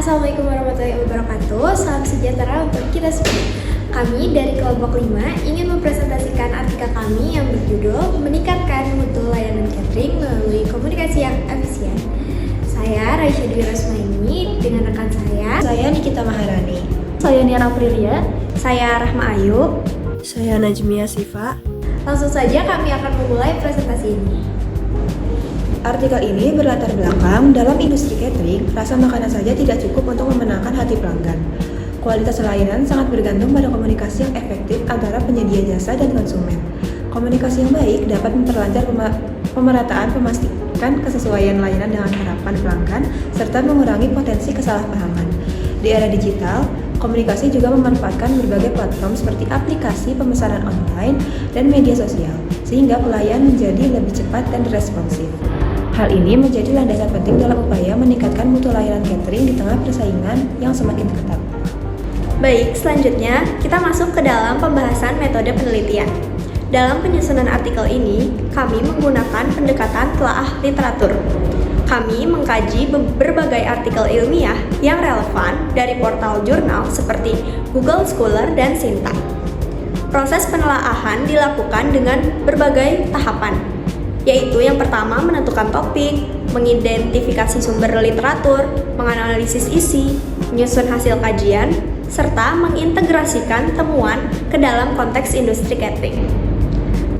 Assalamualaikum warahmatullahi wabarakatuh. Salam sejahtera untuk kita semua. Kami dari kelompok 5 ingin mempresentasikan artikel kami yang berjudul Meningkatkan Mutu Layanan Catering Melalui Komunikasi yang Efisien. Saya Raisya Dwi Rasmaini dengan rekan saya Nikita Maharani. Saya Niara Aprilia. Saya Rahma Ayu. Saya Najmia Sifa. Langsung saja kami akan memulai presentasi ini. Artikel ini berlatar belakang dalam industri catering, rasa makanan saja tidak cukup untuk memenangkan hati pelanggan. Kualitas layanan sangat bergantung pada komunikasi yang efektif antara penyedia jasa dan konsumen. Komunikasi yang baik dapat memperlancar pemerataan, memastikan kesesuaian layanan dengan harapan pelanggan, serta mengurangi potensi kesalahpahaman. Di era digital, komunikasi juga memanfaatkan berbagai platform seperti aplikasi pemesanan online dan media sosial, sehingga pelayan menjadi lebih cepat dan responsif. Hal ini menjadi landasan penting dalam upaya meningkatkan mutu layanan catering di tengah persaingan yang semakin ketat. Baik, selanjutnya kita masuk ke dalam pembahasan metode penelitian. Dalam penyusunan artikel ini, kami menggunakan pendekatan telaah literatur. Kami mengkaji berbagai artikel ilmiah yang relevan dari portal jurnal seperti Google Scholar dan Sinta. Proses penelaahan dilakukan dengan berbagai tahapan, yaitu yang pertama menentukan topik, mengidentifikasi sumber literatur, menganalisis isi, menyusun hasil kajian, serta mengintegrasikan temuan ke dalam konteks industri catering.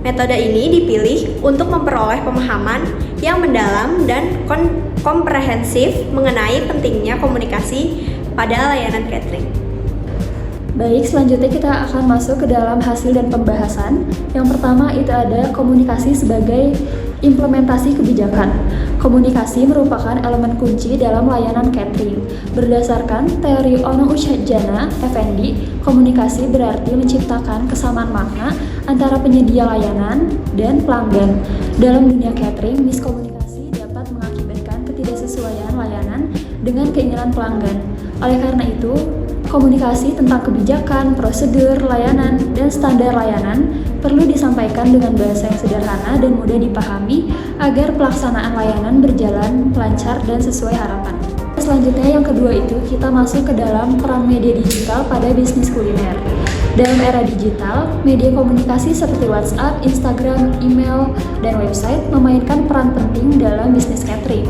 Metode ini dipilih untuk memperoleh pemahaman yang mendalam dan komprehensif mengenai pentingnya komunikasi pada layanan catering. Baik, selanjutnya kita akan masuk ke dalam hasil dan pembahasan. Yang pertama itu ada komunikasi sebagai implementasi kebijakan. Komunikasi merupakan elemen kunci dalam layanan catering. Berdasarkan teori Ono Ushajana Effendi, komunikasi berarti menciptakan kesamaan makna antara penyedia layanan dan pelanggan. Dalam dunia catering, miskomunikasi dapat mengakibatkan ketidaksesuaian layanan dengan keinginan pelanggan. Oleh karena itu, komunikasi tentang kebijakan, prosedur, layanan, dan standar layanan perlu disampaikan dengan bahasa yang sederhana dan mudah dipahami agar pelaksanaan layanan berjalan lancar dan sesuai harapan. Selanjutnya yang kedua itu kita masuk ke dalam peran media digital pada bisnis kuliner. Dalam era digital, media komunikasi seperti WhatsApp, Instagram, email, dan website memainkan peran penting dalam bisnis catering.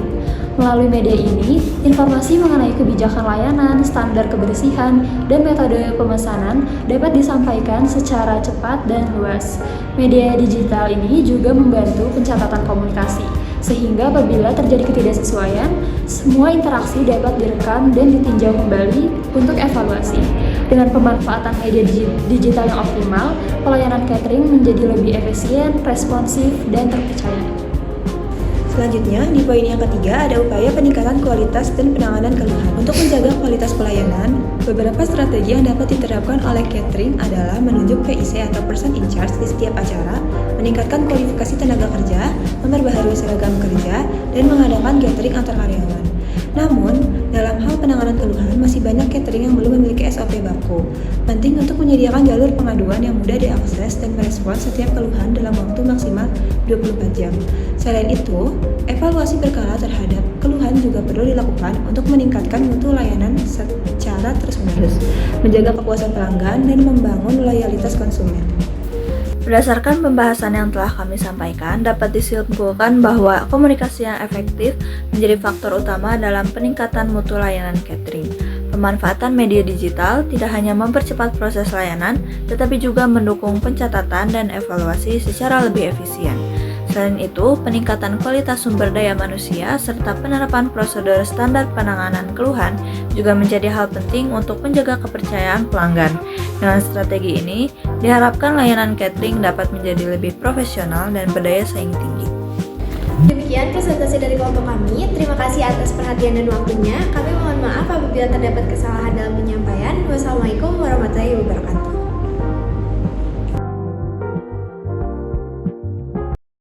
Melalui media ini, informasi mengenai kebijakan layanan, standar kebersihan, dan metode pemesanan dapat disampaikan secara cepat dan luas. Media digital ini juga membantu pencatatan komunikasi, sehingga apabila terjadi ketidaksesuaian, semua interaksi dapat direkam dan ditinjau kembali untuk evaluasi. Dengan pemanfaatan media digital yang optimal, pelayanan catering menjadi lebih efisien, responsif, dan terpercaya. Selanjutnya, di poin yang ketiga ada upaya peningkatan kualitas dan penanganan keluhan. Untuk menjaga kualitas pelayanan, beberapa strategi yang dapat diterapkan oleh catering adalah menunjuk PIC atau Person in Charge di setiap acara, meningkatkan kualifikasi tenaga kerja, memperbaharui seragam kerja, dan mengadakan gathering antar karyawan. Namun, dalam hal penanganan keluhan, masih banyak catering yang belum memiliki SOP baku. Penting untuk menyediakan jalur pengaduan yang mudah diakses dan merespons setiap keluhan dalam waktu maksimal 24 jam. Selain itu, evaluasi berkala terhadap keluhan juga perlu dilakukan untuk meningkatkan mutu layanan secara terus-menerus, menjaga kepuasan pelanggan, dan membangun loyalitas konsumen. Berdasarkan pembahasan yang telah kami sampaikan, dapat disimpulkan bahwa komunikasi yang efektif menjadi faktor utama dalam peningkatan mutu layanan catering. Pemanfaatan media digital tidak hanya mempercepat proses layanan, tetapi juga mendukung pencatatan dan evaluasi secara lebih efisien. Selain itu, peningkatan kualitas sumber daya manusia serta penerapan prosedur standar penanganan keluhan juga menjadi hal penting untuk menjaga kepercayaan pelanggan. Dengan strategi ini, diharapkan layanan catering dapat menjadi lebih profesional dan berdaya saing tinggi. Demikian presentasi dari kelompok kami. Terima kasih atas perhatian dan waktunya. Kami mohon maaf apabila terdapat kesalahan dalam penyampaian. Wassalamualaikum warahmatullahi wabarakatuh.